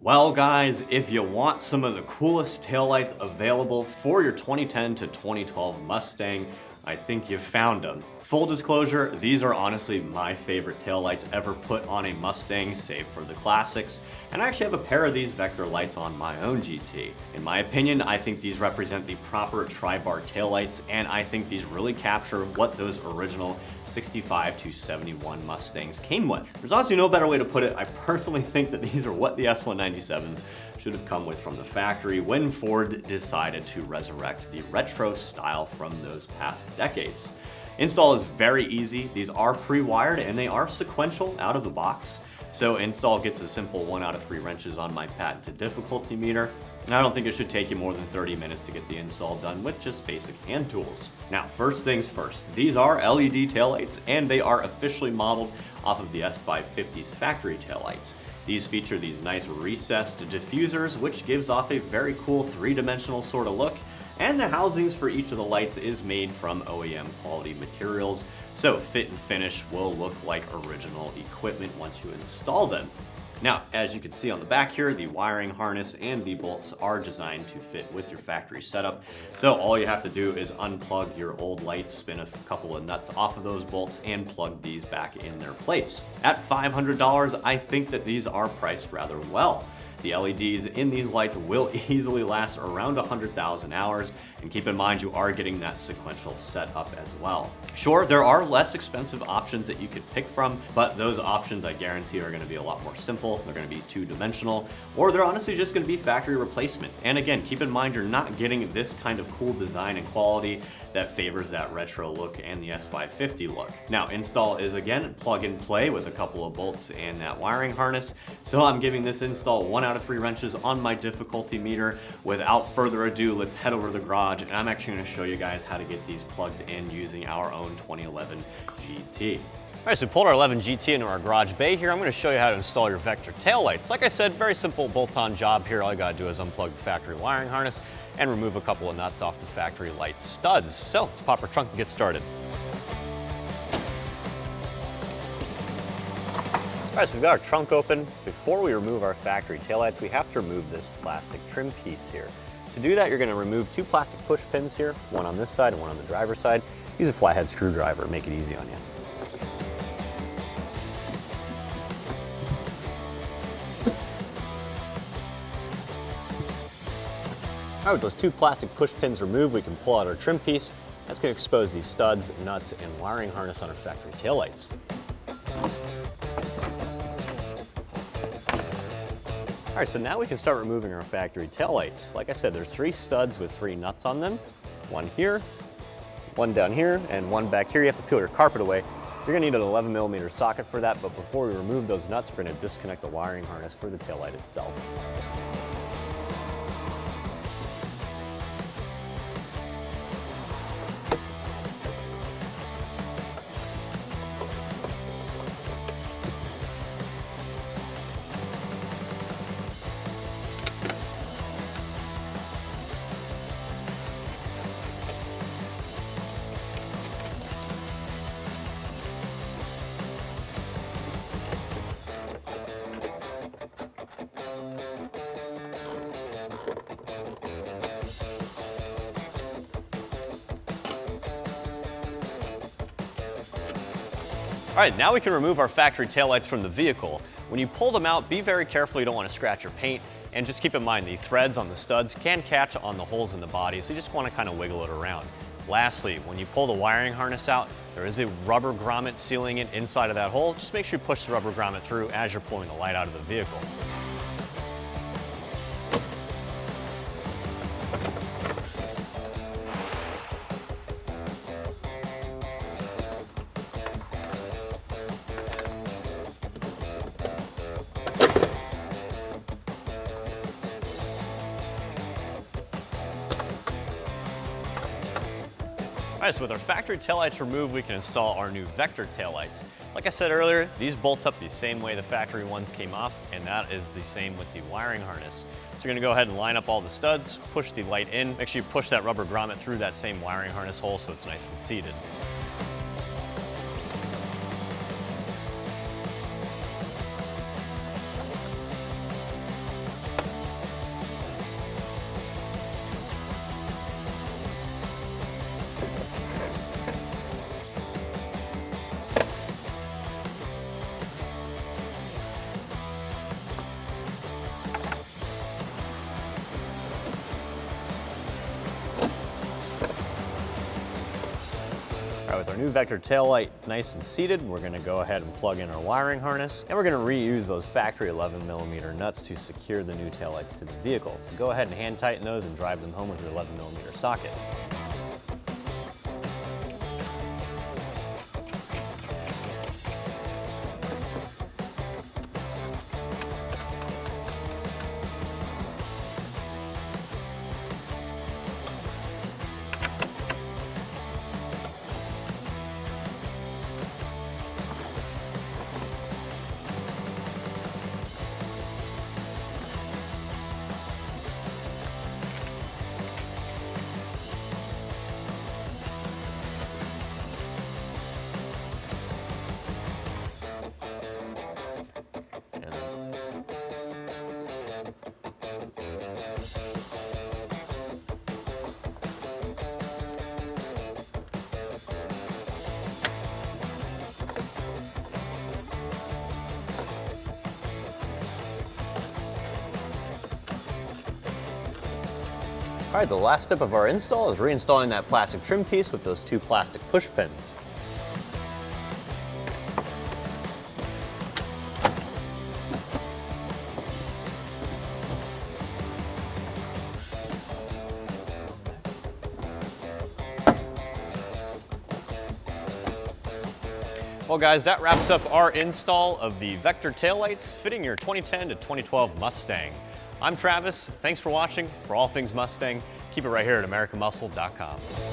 Well guys, if you want some of the coolest taillights available for your 2010 to 2012 Mustang, I think you've found them. Full disclosure, these are honestly my favorite taillights ever put on a Mustang, save for the classics, and I actually have a pair of these Vector lights on my own GT. In my opinion, I think these represent the proper tri-bar taillights, and I think these really capture what those original 65 to 71 Mustangs came with. There's honestly no better way to put it. I personally think that these are what the S197s should have come with from the factory when Ford decided to resurrect the retro style from those past decades. Install is very easy. These are pre-wired and they are sequential out of the box. So install gets a simple 1 out of 3 wrenches on my patented difficulty meter. And I don't think it should take you more than 30 minutes to get the install done with just basic hand tools. Now, first things first, these are LED taillights and they are officially modeled off of the S550's factory taillights. These feature these nice recessed diffusers, which gives off a very cool 3-dimensional sort of look. And the housings for each of the lights is made from OEM quality materials, so fit and finish will look like original equipment once you install them. Now, as you can see on the back here, the wiring harness and the bolts are designed to fit with your factory setup. So all you have to do is unplug your old lights, spin a couple of nuts off of those bolts, and plug these back in their place. At $500, I think that these are priced rather well. The LEDs in these lights will easily last around 100,000 hours, and keep in mind you are getting that sequential setup as well. Sure, there are less expensive options that you could pick from, but those options I guarantee are going to be a lot more simple. They're going to be 2-dimensional, or they're honestly just going to be factory replacements. And again, keep in mind you're not getting this kind of cool design and quality that favors that retro look and the S550 look. Now, install is again plug and play with a couple of bolts and that wiring harness. So I'm giving this install 1 out of 3 wrenches on my difficulty meter. Without further ado, let's head over to the garage and I'm actually going to show you guys how to get these plugged in using our own 2011 GT. All right, so we pulled our 11 GT into our garage bay here. I'm going to show you how to install your Vector tail lights. Like I said, very simple bolt-on job here. All you got to do is unplug the factory wiring harness and remove a couple of nuts off the factory light studs. So let's pop our trunk and get started. All right, so we've got our trunk open. Before we remove our factory taillights, we have to remove this plastic trim piece here. To do that, you're going to remove 2 plastic push pins here, one on this side and one on the driver's side. Use a flathead screwdriver, make it easy on you. All right, with those 2 plastic push pins removed, we can pull out our trim piece. That's going to expose these studs, nuts, and wiring harness on our factory taillights. All right, so now we can start removing our factory taillights. Like I said, there's 3 studs with 3 nuts on them. One here, one down here, and one back here. You have to peel your carpet away. You're gonna need an 11mm socket for that, but before we remove those nuts, we're gonna disconnect the wiring harness for the taillight itself. All right, now we can remove our factory taillights from the vehicle. When you pull them out, be very careful. You don't want to scratch or paint. And just keep in mind, the threads on the studs can catch on the holes in the body, so you just want to kind of wiggle it around. Lastly, when you pull the wiring harness out, there is a rubber grommet sealing it inside of that hole. Just make sure you push the rubber grommet through as you're pulling the light out of the vehicle. All right, so with our factory taillights removed, we can install our new Vector taillights. Like I said earlier, these bolt up the same way the factory ones came off, and that is the same with the wiring harness. So you're gonna go ahead and line up all the studs, push the light in, make sure you push that rubber grommet through that same wiring harness hole so it's nice and seated. All right, with our new Vector tail light nice and seated, we're gonna go ahead and plug in our wiring harness, and we're gonna reuse those factory 11mm nuts to secure the new taillights to the vehicle. So go ahead and hand tighten those and drive them home with your 11mm socket. All right, the last step of our install is reinstalling that plastic trim piece with those 2 plastic push pins. Well guys, that wraps up our install of the Vector taillights fitting your 2010 to 2012 Mustang. I'm Travis, thanks for watching. For all things Mustang, keep it right here at AmericanMuscle.com.